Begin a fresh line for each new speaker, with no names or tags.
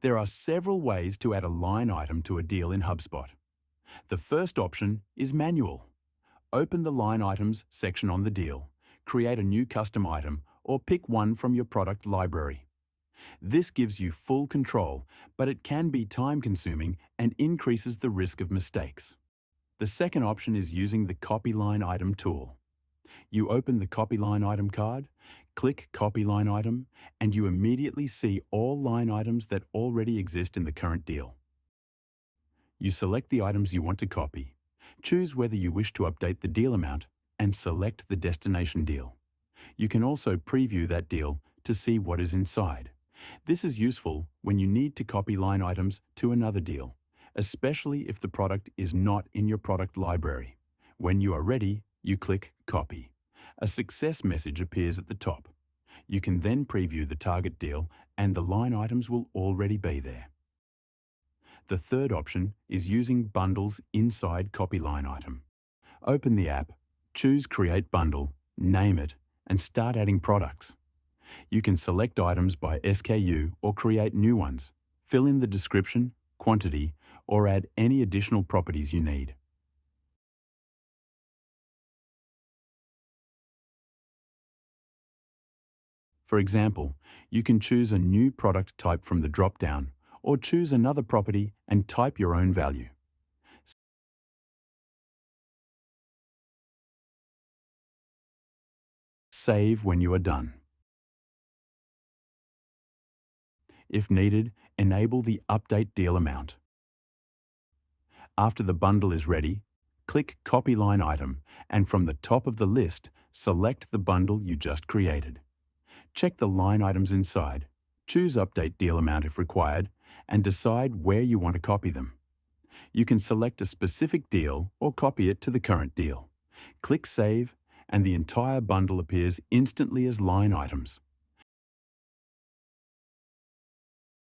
There are several ways to add a line item to a deal in HubSpot. The first option is manual. Open the Line Items section on the deal, create a new custom item, or pick one from your product library. This gives you full control, but it can be time-consuming and increases the risk of mistakes. The second option is using the Copy Line Item tool. You open the Copy Line Item card, click Copy Line Item, and you immediately see all line items that already exist in the current deal. You select the items you want to copy, choose whether you wish to update the deal amount, and select the destination deal. You can also preview that deal to see what is inside. This is useful when you need to copy line items to another deal, especially if the product is not in your product library. When you are ready, you click Copy. A success message appears at the top. You can then preview the target deal and the line items will already be there. The third option is using bundles inside Copy Line Item. Open the app, choose Create Bundle, name it, and start adding products. You can select items by SKU or create new ones, fill in the description, quantity, or add any additional properties you need. For example, you can choose a new product type from the drop-down, or choose another property and type your own value. Save when you are done. If needed, enable the Update Deal Amount. After the bundle is ready, click Copy Line Item, and from the top of the list, select the bundle you just created. Check the line items inside, choose Update Deal Amount if required, and decide where you want to copy them. You can select a specific deal or copy it to the current deal. Click Save, and the entire bundle appears instantly as line items.